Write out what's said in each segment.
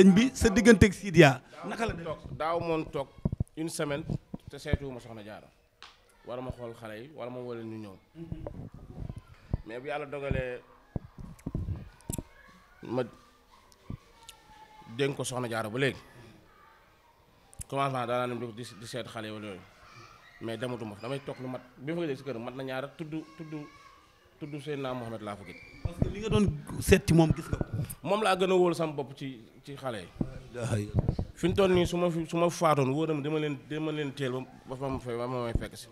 sëñ bi sa digganteeg Sidiya naka la toog daaw moon toog une semaine te seetuwuma soxna jaara wala ma xool xale yi wala ma wala ñu ñëw mais bu yàlla dogalee ma dénk ko soxna jaara ba léegi commencement daanaa dem di seet xale yi wala yooyu mais dematuma damay toog lu mat bi ma fa gëj si kër mat na ñaar tudd Seydina Mohamed laa fa gëj. parce que li nga doon seet ci moom gis nga ko. moom laa gën a wóolu sama bopp ci xale yi. fi ñu toll nii su ma faatoon wóor na dama leen teel ba ma may fekk si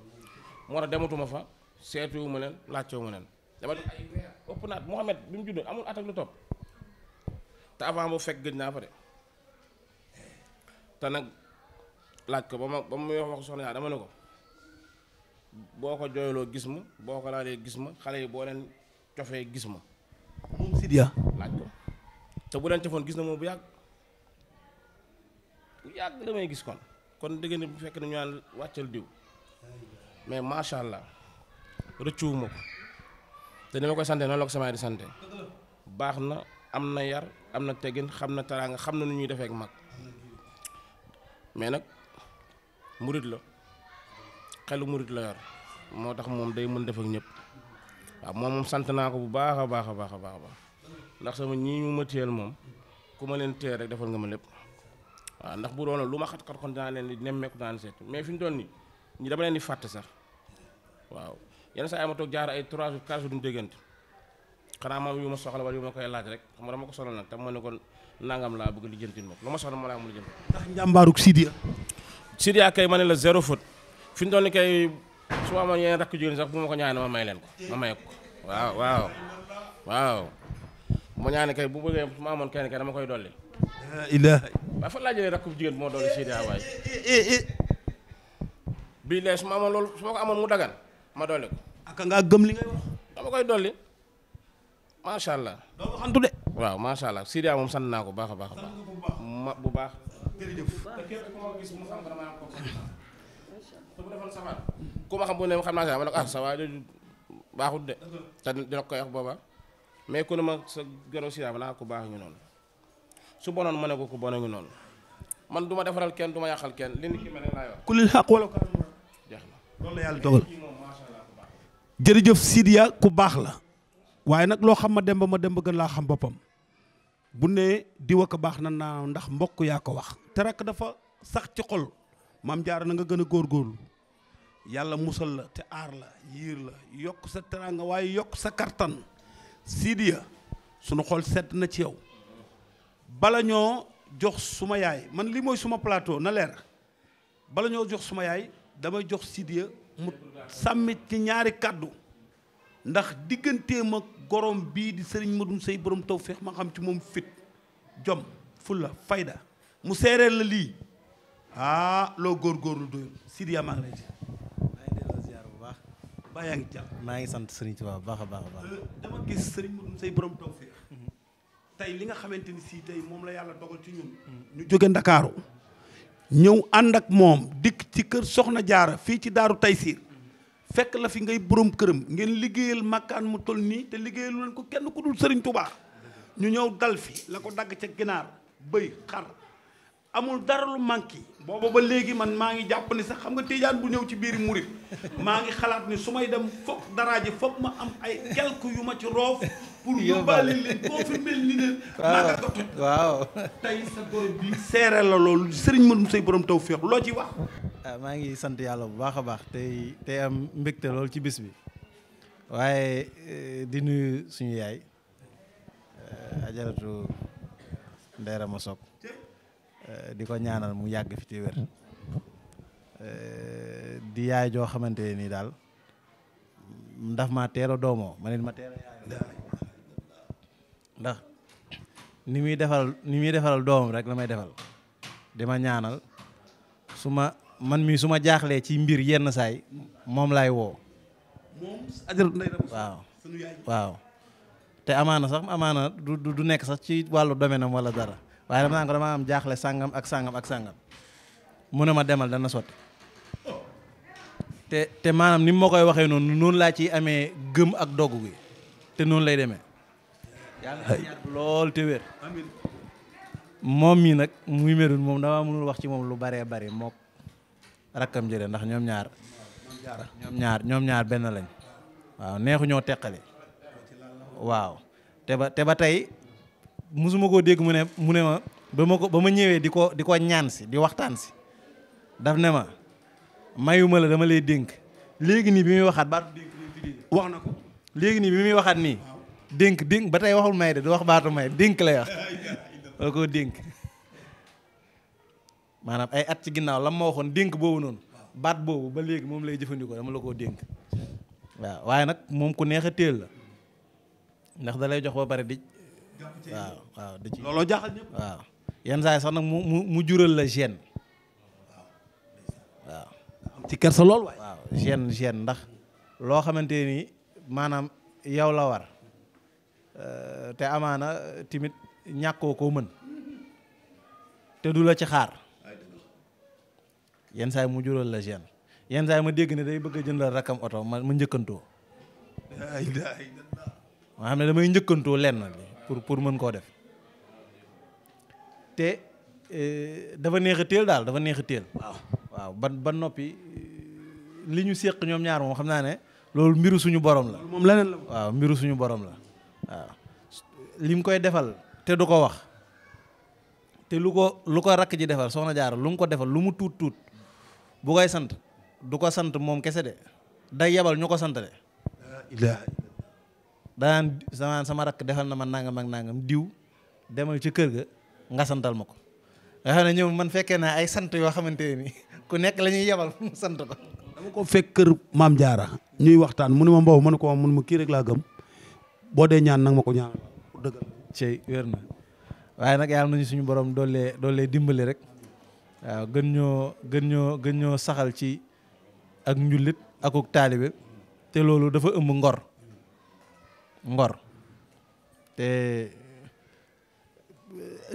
moo tax dematuma fa seetuwu ma leen laajtewu ma leen dama def ay weer ëpp naat Mohamed bi mu juddoo amul at ak lu topp te avant boobu fekk gëj naa fa de te nag laaj ko ba mu wax soxna yaa dama ne ko boo ko jooyloo gis ma boo ko laalee gis ma xale yi boo leen cofee gis ma moom Sidiya laaj ko te bu leen cofoon gis na moom bu yàgg damay gis kon dëgg ne bu fekk ne ñu naan wàccal diw mais macha allah rëccuwuma ko te ni ma koy sante noonu la ko sama di sante baax na am na yar am na teggin xam na teraanga xam na nu ñuy defee ak mag mais nag murit la xelu murit la yor moo tax moom day mën def ak ñëpp waaw moom sant naa ko bu baax a baax a baax a baax ndax sama ñii mu ma téyel moom ku ma leen téye rek defal nga ma lépp waaw ndax bu doon lu ma xat-xat kon dinaa leen di nemmeeku dinaa leen seet mais fi ñu doon nii ñi dama leen di fàtte sax waaw yenn saa yi ma toog jaar ay 3 jours 4 jours duñu déggante xanaa moom yu ma soxla wala yu ma koy laaj rek xam nga dama ko soxla nag te ma ne kon nangam laa bëgg lijjantil ma lu ma soxla ma laa am lijjanti. ndax njàmbaarug Sidiya kay ma ne la zéro faute fi ñu doon ni kay su ma amoon yeneen rakk jigéen sax bu ma ko ñaanee ma may leen ko ma may ko waaw bu ma ñaanee kay bu bëggee su ma amoon kenn kay dama koy dolli. waaye fan laa jëlee rakk jigéen bu ma dolli Sidiya waay bii lee su ma amoon loolu su ma ko amoon mu dagan ma dolli ko. aka ngaa gëm li ngay wax. dama koy dolli macha allah. doo waxantu de. waaw macha allah Sidiya moom sant naa ko baax a baax a baax. bu baax. jërëjëf. te képp ku ma gis mu xam ko dama am ko te bu defoon safar ku ma xam bu ne xam naa ma ne ko sa waa jooju baaxut de te dina koy wax booba mais ku ne ma sa gërëm Sidiya ba naa ko baax ñu noonu su bonoon ma ne ko ku bon ñu noonu man du ma defaral kenn du ma yàqal kenn li nit ki mel ne laay wax. ku leen xaq wala jeex na loolu la yàlla dogal. jërëjëf Sidiya ku baax la waaye nag loo xam ma dem ba gën laa xam boppam bu ne diwa ko baax na naa ndax mbokk yaa ko wax te rakk dafa sax ci xol maam jaara na nga gën a góorgóorlu yàlla musal la te aar la yiir la yokk sa teraanga waaye yokk sa kartan Sidiya sunu xol sedd na ci yow bala ñoo jox suma yaay man li mooy suma plateau na leer bala ñoo jox suma yaay damay jox Sidiya mu sàmmit ci ñaari kàddu ndax digganteem ak gorom bii di sëriñ Madoum Seye borom tawfeex ma xam ci moom fit jom fulla fayda mu seereel la lii loo góorgóorlu doyul Sidiya maa ngi lay delloo ziar bu baax baa yaa ngi jàmm maa ngi sant sëriñ Tuubaa bu baax a baax a baax dama gis sëriñ Madoum Seye borom tawfeex tey li nga xamante ni si tey moom la yàlla dogal ci ñun ñu jóge Ndakaaru ñëw ànd ak moom dikk ci kër Soxna Jaara fii ci Daaru Taysiir fekk la fi ngay borom këram ngeen liggéeyal makkaan mu toll nii te liggéeyal leen ko kenn ku dul Serigne Touba ñu ñëw dal fi la ko dagg ca ginaar bëy xar amul dara lu manqué booba ba léegi man maa ngi jàpp ni sax xam nga Tijaan bu ñëw ci biir murit maa ngi xalaat ni su may dem foog daraa ji foog ma am ay quelque yu ma ci roof pour yóbbaale leen koo fi mel ni leen maa nga ko toj waaw tey sa góor bi seere la loolu Serigne Madoum Seye borom tawfeex loo ci wax. maa ngi sant yàlla bu baax a baax tey am mbégte lool ci bis bi waaye di nuyu suñu yaay ajaratu Ndeyra ma Sock di ko ñaanal mu yàgg fi te wér di yaay joo xamante ni daal ndax ma teel a doomoo ma nit ma teel a yaay ndax ni muy defaral doomam rek la may defal di ma ñaanal man mii su ma jaaxlee ci mbir yenn saay moom laay woo waaw te amaana du nekk sax ci wàllu domaine am wala dara waaye dama naan ko dama am jaaxle sàngam ak sàngam ak sàngam mu ne ma demal dana sotti te maanaam ni ma koy waxee noonu laa ciy amee gëm ak dogg gi te noonu lay demee yàlla na yàgg lool te wér moom mii nag muy Médoune moom dama mënul wax ci moom lu baree bari mook rakkam jële ndax ñoom ñaar benn lañ waaw neexu ñoo teqali waaw te ba tey musuma koo dégg mu ne ma ba ma ñëwee di ko ñaan si di waxtaan si daf ne ma mayuma la dama lay dénk léegi nii bi muy waxaat baatu dénk wax na ko léegi nii bi muy waxaat nii dénk ba tey waxul may de du wax baatu may dénk lay wax wala koo dénk maanaam ay at ci ginnaaw lam ma waxoon dénk boobu noonu baat boobu ba léegi moom lay jëfandikoo dama la koo dénk waaw waaye nag moom ku neex a téel la ndax da lay jox ba pare di waaw da ci looloo jaaxal ñëpp waaw yenn saa yi sax nag mu jural la gêne waaw ci kersa lool waay waaw gêne ndax loo xamante ni maanaam yow la war te amaana timit ñàkkoo koo mën te du la ci xaar yenn saa yi mu jural la gêne yenn saa yi ma dégg ne day bëgg a jëndal rakkam oto ma njëkkantoo ma xam ne damay njëkkantoo lenn li pour mën koo def te dafa neex a téel daal dafa neex a téel waaw ba noppi li ñu séq ñoom ñaar moom xam naa ne loolu mbiru suñu borom la moom leneen la waaw mbiru suñu borom la waaw li mu koy defal te du ko wax te lu ko rakk ji defal soxna Jaara lu mu ko defal lu mu tuut bu koy sant du ko sant moom kese de day yebal ñu ko sant de danaan sama rakk defal na ma nangam ak nangam diw demal ci kër ga nga santal ma ko nga xam ne ñoom man fekkee naa ay sant yoo xamante ni ku nekk la ñuy yebal mu sant ko dama ko fekk kër maam Jaara ñuy waxtaan mu ne ma mbow ma ne ko mun ma kii rek laa gëm boo dee ñaan nag ma ko ñaanal pour dëggal cey wér na waaye nag yàlla nañu suñu borom doolee dimbali rek waaw gën ñoo saxal ci ak njullit akuk taalibe te loolu dafa ëmb ngor te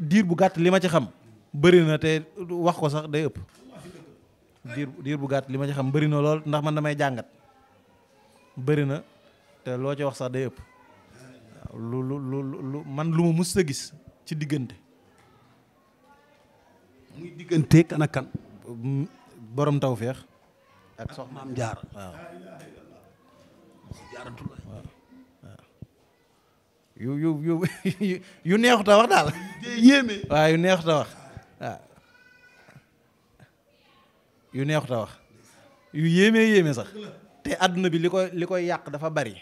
diir bu gàtt li ma ci xam bëri na te wax ko sax day ëpp diir bu gàtt li ma ci xam bëri na lool ndax man damay jàngat bëri na te loo ci wax sax day ëpp waaw lu man lu ma mus a gis ci diggante muy diggante kan ak kan borom tawfeex ak soxna maam Jaara waaw Jaaratulaay yu neexut a wax daal yéeme waaw yu neexut a wax waaw yu neexut a wax yu yéeme sax te àdduna bi li koy yàq dafa bari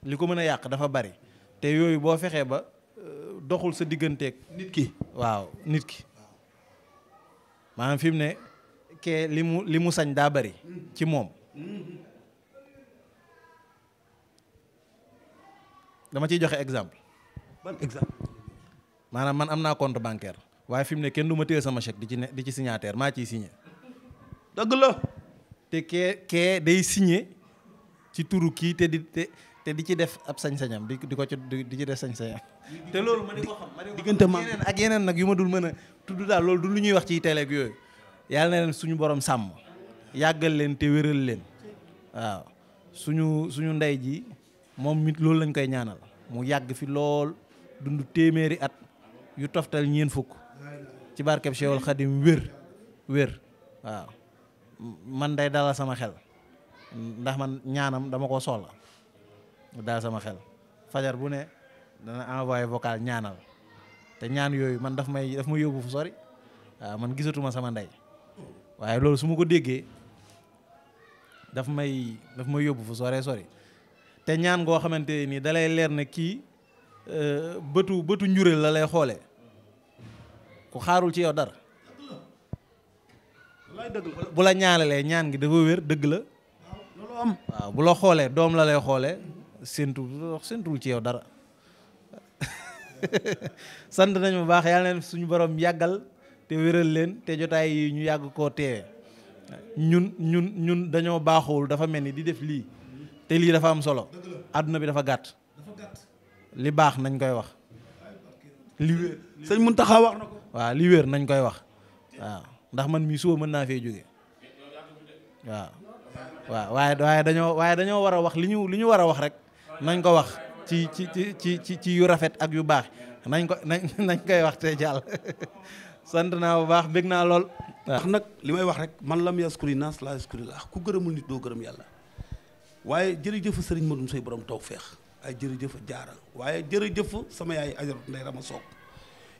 li ko mën a yàq dafa bari te yooyu boo fexee ba doxul sa digganteeg nit ki waaw nit ki maanaam fi mu ne kee li mu sañ daa bari ci moom dama ciy joxe exemple ban exemple maanaam man am naa compte bancaire waaye fi mu ne kenn du ma téye sama chèque di ci signataire maa ciy signé dëgg la te kee day signé ci turu kii te di ci def ab sañ-sañam di ci def sañ-sañam te loolu ma di ko xam diggante ma yeneen ak yeneen nag yu ma dul mën a tudd daal loolu du lu ñuy wax ci télé ak yooyu yàlla na leen suñu borom sàmm yàggal leen te wéral leen waaw suñu ndey ji moom mit loolu lañ koy ñaanal mu yàgg fi lool dund téeméeri at yu toftal ñeen fukk ci barkeb Cheikhul Khadim wér waaw man day dalal sama xel ndax man ñaanam dama ko soxla dalal sama xel fajar bu ne dana envoyé vocal ñaanal te ñaan yooyu man daf may yóbbu fu sori waaw man gisatuma sama ndey waaye loolu su ma ko déggee daf may yóbbu fu sori te ñaan goo xamante nii dalay leer ne kii bëtu njureel la lay xoolee ku xaarul ci yow dara bu la ñaanalee ñaan gi dafa wér dëgg la waaw bu la xoolee doom la lay xoolee séntuwul ci yow dara sant nañu bu baax yàlla na suñu borom yàggal te wéral leen te jotaay yi ñu yàgg koo teewee ñun dañoo baaxul dafa mel ni di def lii te lii dafa am solo àdduna bi dafa gàtt li baax nañ koy wax li wér sëñ Muntaxa wax na ko waaw li wér nañ koy wax waaw ndax man mii suba mën naa fee jóge waaw waaye dañoo war a wax li ñu war a wax rek nañ ko wax ci yu rafet ak yu baax nañ koy wax te jàll sant naa bu baax bég naa lool. ndax nag li may wax rek man lam yaskuri naas laa yaskuri laa ku gërëmul nit doo gërëm yàlla waaye jërëjëf sëriñ Madoum Seye borom tawfeex ay jërëjëf jaara waaye jërëjëf sama yaay Ajaratu Ndey Rama Soog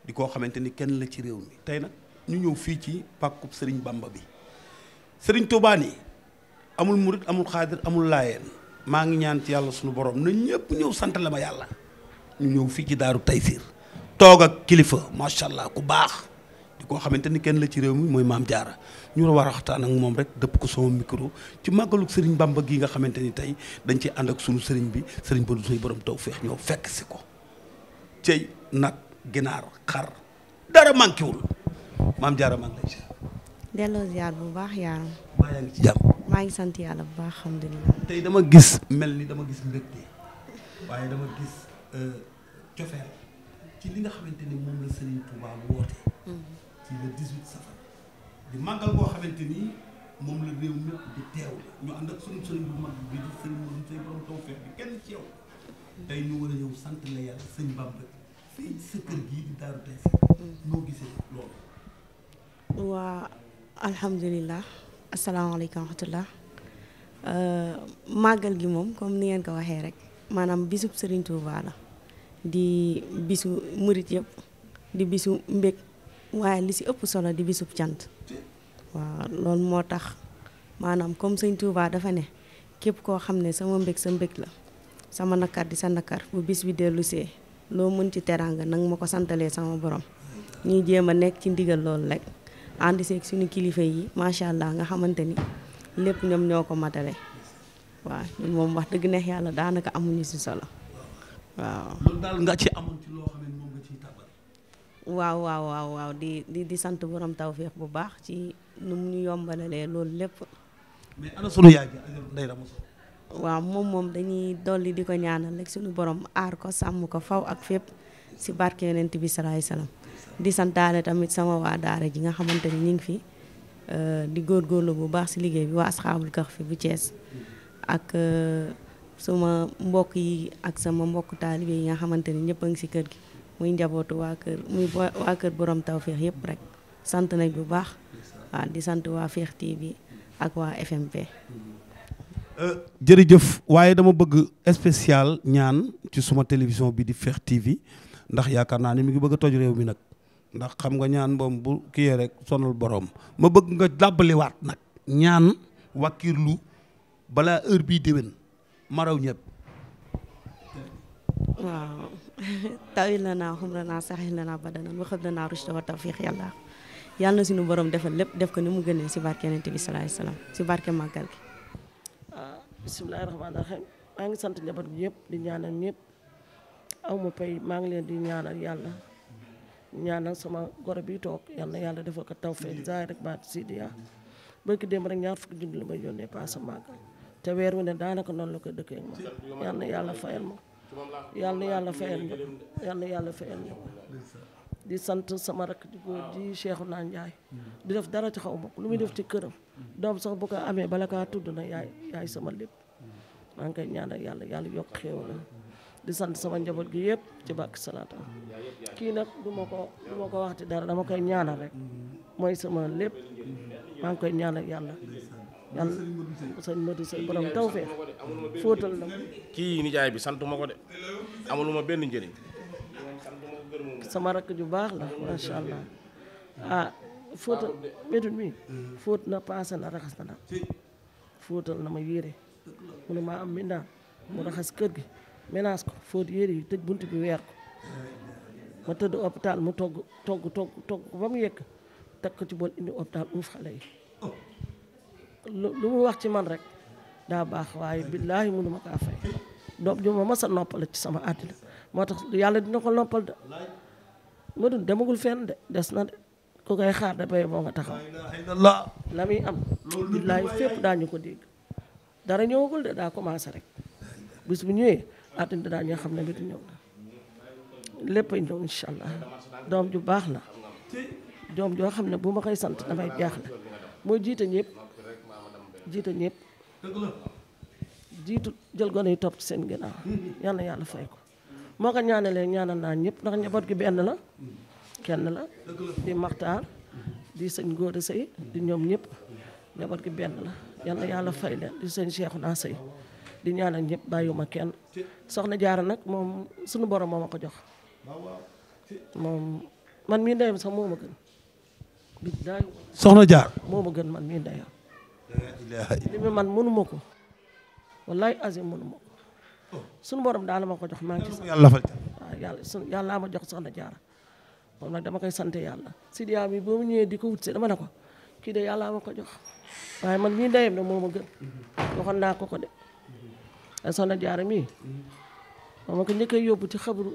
di koo xamante ni kenn la ci réew mi tey nag ñu ñëw fii ci pàkkub sëriñ Bamba bi sëriñ Tuubaa ni amul murit amul xaadir amul laayeen maa ngi ñaan ci yàlla suñu borom na ñëpp ñëw sant la ma yàlla ñu ñëw fii ci daaru Taysiir toog ak kilifa macha allah ku baax di koo xamante ni kenn la ci réew mi mooy maam jaara ñu war a waxtaan ak moom rek dëpp ko sama micro ci màggalu sëriñ Bamba gi nga xamante ni tey dañ ci ànd ak sunu sëriñ bi sëriñ Madoum Seye borom tawfeex ñëw fekk si ko cey nag ginaar xar dara manqué wul maam jaara maa ngi lay ziar. delloo ziar bu baax yaaram. maa yaa ngi ci jàmm. maa ngi sant yàlla bu baax alhamdulilah. tey dama gis mel ni dama gis mbégte waaye dama gis cofeel ci li nga xamante ni moom la Serigne Touba woote. ci le 18 safar di màggal boo xamante ni moom la réew mi di teew ñu ànd ak sunu sëriñ bu mag bi di Serigne Madoum Seye borom tawfeex bi kenn ci yow tey ñu war a ñëw sant la yàlla sëñ Bamba fii sa kër gii di Daaru Taysiir noo gisee loolu. waa alhamdulilah asalaamaaleykum wa rahmatulah màggal gi moom comme ni ngeen ko waxee rek maanaam bisub Serigne Touba la di bisu murit yëpp di bisu mbég waaye li si ëpp solo di bisub cant waaw loolu moo tax maanaam comme Sëñ Touba dafa ne képp koo xam ne sama mbég sa mbég la sama nakar di sa nakar bu bis bi dellu see loo mën ci teraanga nag ma ko santalee sama borom ñuy jéem a nekk ci ndigal loolu rek ànd seeg suñu kilifa yi macha allah nga xamante ni lépp ñoom ñoo ko matale waaw ñun moom wax dëgg neex yàlla daanaka amuñu si solo waaw. loolu daal nga ci amoon ci loo xam ne moom nga ciy tàbbal. waaw di sant borom tawféex bu baax ci nu mu ñu yombalalee loolu lépp. mais ana sunu yaay ji Ajaratu Ndey Rama Soog. waaw moom dañuy dolli di ko ñaanal rek suñu borom aar ko sàmm ko faw ak fépp si barke yonent bi salaay salaam. di santaale tamit sama waa daara ji nga xamante ni ñu ngi fi di góorgóorlu bu baax si liggéey bi waa Asxaabul Kahfi bu Thiès ak suma mbokk yi ak sama mbokk taalibe yi nga xamante ni ñëpp a ngi si kër gi muy njabootu waa kër borom tawféex yëpp rek sant nañ bu baax waaw di sant waa Fekh TV ak waa FMP. jërëjëf waaye dama bëgg spécial ñaan ci suma télévision bi di Fekh TV ndax yaakaar naa ni mi ngi bëgg a toj réew mi nag. ndax xam nga ñaan moom bu kiyee rek sonal borom ma bëgg nga dàbbaliwaat nag ñaan wàkkirlu balaa heure bii déwén ma raw ñëpp. waaw tawil la naa xumra naa saxil la naa badanan waxab la naa rushda wa tawfiq yàlla na suñu borom defal lépp def ko ni mu gënee si barke yonent bi salaay salaam si barke màggal gi. bisimilahi rahmaani rahim maa ngi sant njaboot bi yëpp di ñaanal ñëpp aw ma pay maa ngi leen di ñaanal yàlla ñaanal sama goro bi toog yal na yàlla defal ko tawfeex zaay rek baat Sidiya barki démb rek ñaar fukki junni la may yónnee paasa màggal te weer wu ne daanaka noonu la koy dëkkee ak ma yal na yàlla fayal ma yal na yàlla fayal ñu yal na yàlla fayal ñu di sant sama rakk di góor di Cheikhouna Ndiaye di def dara ci xaw ma lu muy def ci këram doom sax bu ko amee bala kaa tudd na yaay sama lépp maa ngi koy ñaanal yàlla yokk xéewal di sant sama njaboot gi yëpp ci bàkk salaata kii nag du ma ko waxti dara dama koy ñaanal rek mooy sama lépp maa ngi koy ñaanal yàlla sëñ Madoum Seye borom tawfeex fóotal na kii nijaay bi santuma ko de amuluma benn njëriñ sama rakk ju baax la macha allah fóotal métul mi fóot na paase na raxas na nag fóotal na ma yére munu maa am mindaan mu raxas kër gi ménage ko fóot yére yi tëj bunt bi weer ko ma tëdd hôpital mu togg ko ba mu yekk teg ko ci bool indi hôpital uuf xale yi lu mu wax ci man rek daa baax waaye billaahi mënu ma kaa fay doom ju ma mas a noppal ci sama àddina moo tax yàlla dina ko noppal de ma dun demagul fenn de des na de ku koy xaar da bay boo nga taxaw la muy am billaahi fépp daañu ko dégg dara ñëwagul de daa commencé rek bis bu ñëwee àddina daa ñoo xam ne bi du ñëw na lépp ay ñëw incha allah doom ju baax la doom joo xam ne bu ma koy sant damay jaaxle mooy jiite ñëpp jiitu jël gone yi topp ci seen ginnaaw yal na yàlla fay ko moo ko ñaanalee ñaanal naa ñëpp ndax njaboot gi benn la kenn la di Maxtaar di sëñ Góora Sëy di ñoom ñëpp njaboot gi benn la yal na yàlla fay leen di sëñ Cheikhouna Sëy di ñaanal ñëpp bàyyiwuma kenn soxna Jaara nag moom suñu borom moo ma ko jox moom man mii ndeyam sax moo ma gën billaay soxna Jaar moo ma gën man mii ndeyam li mi man mënuma ko wallaay azim mënuma ko suñu borom daal ma ko jox maa ngi ci yàlla fal waaw yàlla ma jox soxna Jaara moom nag dama koy sant yàlla Sidiya mi boo mu ñëwee di ko wut si dama ne ko kii de yàlla ma ko jox waaye man mii ndeyam ne moo ma gën waxoon naa ko de ay soxna Jaara mii moom ma ko njëkkee yóbbu ci xabru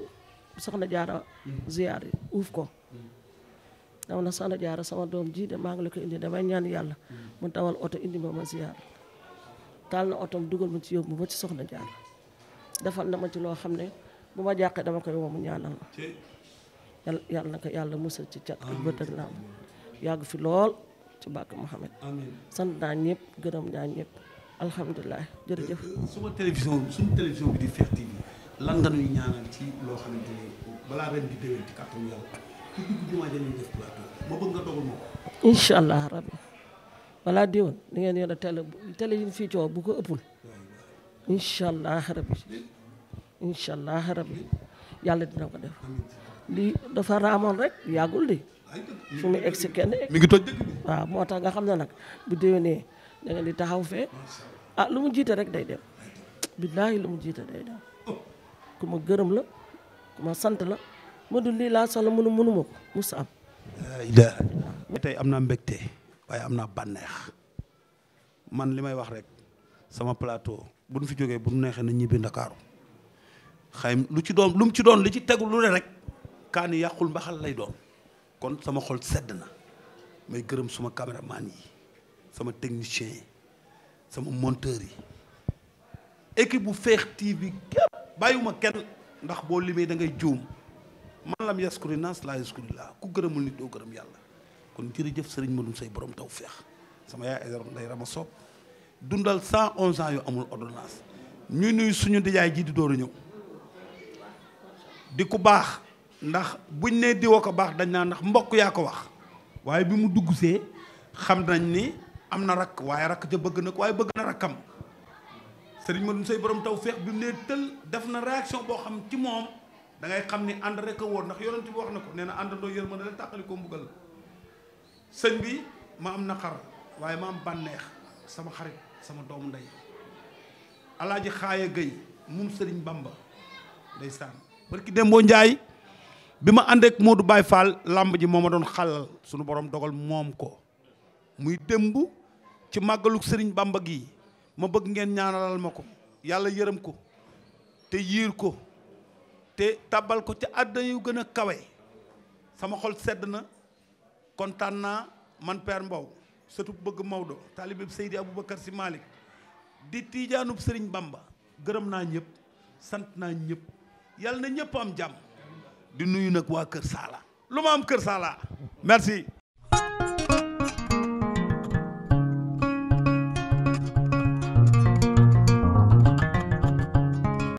soxna Jaara ziyaar yi uuf ko dama na soxna Jaara sama doom ji de maa ngi la ko indi damay ñaan yàlla mu dawal oto indi ma ziyaar taal na otom dugal ma ci yóbbu ba ci soxna Jaara defal na ma ci loo xam ne bu ma jàqee dama koy woo mu ñaanal ma yàlla na ko yàlla musal ci cat ak bët ak laam yàgg fi lool ci bàkk Muhammad sant naa ñëpp gërëm naa ñëpp alhamdulilah jërëjëf. suñu télévision bi di Fekh TV lan nga nuy ñaanal ci loo xamante ni balaa ren di déwén ci kàttanu yàlla ku dugg jumaa ja def plateau ma bëgg nga dogal ma ko. incha allah rabbi balaa déwén di ngeen yor télé yi fii coow bu ko ëppul incha allah rabbi yàlla dina ko def. lii dafa raamoon rek yàggul de fu mu egg si kenn mi ngi toj dëgg bi waaw moo tax nga xam ne nag bu déwénee da ngeen di taxaw fee lu mu jiite rek day dem billaahi lu mu jiite day dem ku ma gërëm la ku ma sant la ma dul lii laa soxla mënuma ko musa am tey am naa mbégte waaye am naa bànneex man li may wax rek sama plateau bu ñu fi jógee bu ñu neexee na ñibbi Ndakaaru xëy lu mu ci doon li ci tegu lu ne rek kaani yàqul mbaxal lay doon kon sama xol sedd na may gërëm suma caméraman yi sama technicien yi sama monteur yi équipe bu Fekh TV képp bàyyiwuma kenn ndax boo limee da ngay juum man lam yaskuri naas laa yaskuri laa ku gërëmul nit doo gërëm yàlla kon jërëjëf sëriñ Madoum Seye borom Tawfekh sama yaay ay nday rama soob dundal 111 ans yu amul ordonnance ñuy nuyu suñu ndijaay ji di door a ñëw di ku baax ndax buñ nee diwa ko baax dañ naa ndax mbokk yaa ko wax waaye bi mu dugg see xam nañ ni am na rakk waaye rakk ja bëgg nag waaye bëgg na rakkam sëriñ Madoum Seye borom Tawfekh bi mu nee tël def na réaction boo xam ci moom da ngay xam ni ànd rek a wóor ndax yonent bi wax na ko nee na àndandoo yërmande la tàqali ko mbugal la sëñ bi ma am naqar waaye ma am bànneex sama xarit sama doomu ndey alaaji Xaaya Gëy moom sëriñ Bamba ndeysaan barki Dembo Njaay bi ma ànd ak Modou Baye Fall làmb ji moo ma doon xalal suñu borom dogal moom ko muy démb ci màggalu sëriñ Bamba gi ma bëgg ngeen ñaanalal ma ko yàlla yërëm ko te yiir ko te tabal ko ci àddina yu gën a kawe sama xol sedd na kontaan naa man Père Mbow surtout bëgg Maodo taalibe Seydi Aboubacar Sy Malick di tiijaanub sëriñ Bamba gërëm naa ñëpp sant naa ñëpp yàlla na ñëpp am jàmm di nuyu nag waa Kër Saala lu ma am Kër Saala merci